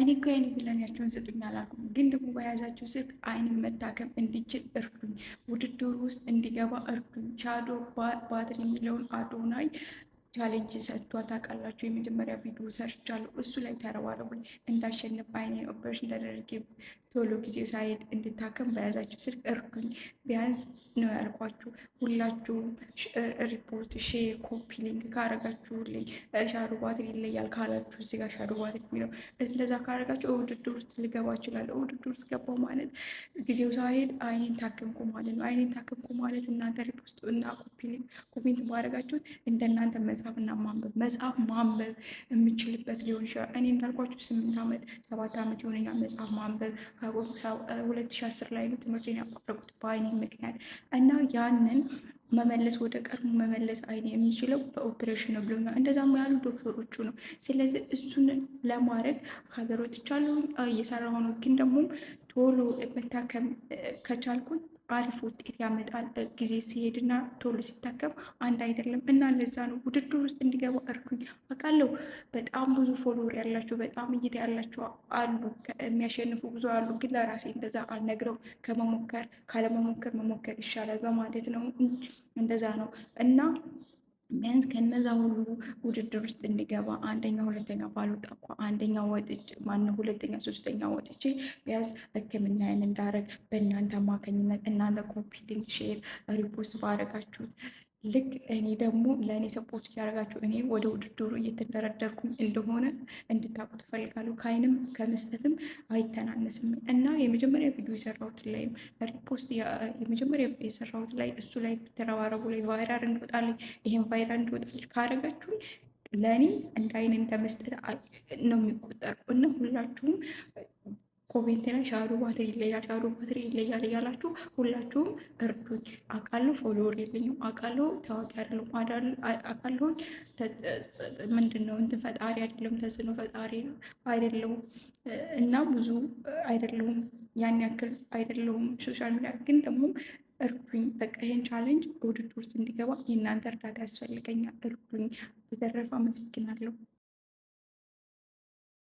እኔ እኮ የኔ ብለናቸውን ስጡኝ አላልኩም፣ ግን ደግሞ በያዛችሁ ስልክ አይንን መታከም እንዲችል እርዱኝ፣ ውድድሩ ውስጥ እንዲገባ እርዱኝ። ሻዶ ባትሪ የሚለውን አዶናይ ቻሌንጅ ሰጥቷል። ታውቃላችሁ፣ የመጀመሪያ ቪዲዮ ሰርቻለሁ። እሱ ላይ ተረባረቡኝ እንዳሸንፍ አይኔን ኦፕሬሽን ተደርጌ ቶሎ ጊዜው ሳይሄድ እንድታከም በያዛችሁ ስልክ እርዱኝ። ቢያንስ ነው ያልኳችሁ። ሁላችሁም ሪፖርት፣ ሼር፣ ኮፒ ሊንክ ካረጋችሁልኝ ሻዶ ባትሪ ይለያል ካላችሁ እዚህ ጋር ሻዶ ባትሪ የሚለው እንደዛ ካረጋችሁ ውድድር ውስጥ ልገባ እችላለሁ። ውድድር ውስጥ ገባው ማለት ጊዜው ሳይሄድ አይኔን ታከምኩ ማለት ነው። አይኔን ታከምኩ ማለት እናንተ ሪፖስት እና ኮፒ ሊንክ ኮሜንት ማድረጋችሁት እንደናንተ መጽሐፍ ማንበብ የምችልበት ሊሆን ይችላል። እኔ እንዳልኳችሁ 8 ዓመት 7 ዓመት የሆነኛል መጽሐፍ ማንበብ ካቆምኩ 2010 ላይ ነው ትምህርቴን ያቋረጥኩት በአይኔ ምክንያት እና ያንን መመለስ ወደ ቀድሞ መመለስ አይኔ የሚችለው በኦፕሬሽን ነው ብሎኛል። እንደዛም ያሉ ዶክተሮቹ ነው። ስለዚህ እሱን ለማድረግ ከሀገር ወጥቻለሁ፣ እየሰራሁ ነው። ግን ደግሞ ቶሎ መታከም ከቻልኩኝ አሪፍ ውጤት ያመጣል። ጊዜ ሲሄድና ቶሎ ሲታከም አንድ አይደለም እና ለዛ ነው ውድድር ውስጥ እንዲገባ እርዱኝ። አውቃለሁ በጣም ብዙ ፎሎወር ያላቸው በጣም እይታ ያላቸው አሉ፣ የሚያሸንፉ ብዙ አሉ። ግን ለራሴ እንደዛ አልነግረው ከመሞከር ካለመሞከር መሞከር ይሻላል በማለት ነው። እንደዛ ነው እና ቢያንስ ከነዛ ሁሉ ውድድር ውስጥ እንዲገባ አንደኛ ሁለተኛ ባልወጣ እኮ አንደኛ ወጥቼ ማነው ሁለተኛ ሶስተኛ ወጥቼ ቢያንስ ሕክምናዬን እንዳረግ በእናንተ አማካኝነት እናንተ ኮፒ ሊንክ ሼር ሪፖስት ባረጋችሁት ልክ እኔ ደግሞ ለእኔ ሰፖርት እያደረጋችሁ እኔ ወደ ውድድሩ እየተንደረደርኩኝ እንደሆነ እንድታውቁ ትፈልጋለሁ። ከአይንም ከመስጠትም አይተናነስም እና የመጀመሪያ ቪዲዮ የሰራሁት ላይም ሪፖስት የመጀመሪያ ቪዲዮ የሰራሁት ላይ እሱ ላይ ተረባረቡ ላይ ቫይራል እንዲወጣልኝ ይሄን ቫይራል እንዲወጣልኝ ካረጋችሁኝ ለእኔ እንደ አይን እንደመስጠት ነው የሚቆጠረው እና ሁላችሁም ኮሜንት ላይ ሻዶ ባትሪ ይለያል ሻዶ ባትሪ ይለያል እያላችሁ ሁላችሁም እርዱኝ። አውቃለሁ ፎሎወር የለኝም፣ አውቃለሁ ታዋቂ አይደለም፣ አውቃለሁ ምንድን ነው እንትን ፈጣሪ አይደለም፣ ተጽዕኖ ፈጣሪ አይደለሁም እና ብዙ አይደለሁም፣ ያን ያክል አይደለሁም ሶሻል ሚዲያ ግን ደግሞ እርዱኝ። በቃ ይሄን ቻሌንጅ ውድድር ውስጥ እንዲገባ የእናንተ እርዳታ ያስፈልገኛል። እርዱኝ። በተረፈ አመሰግናለሁ።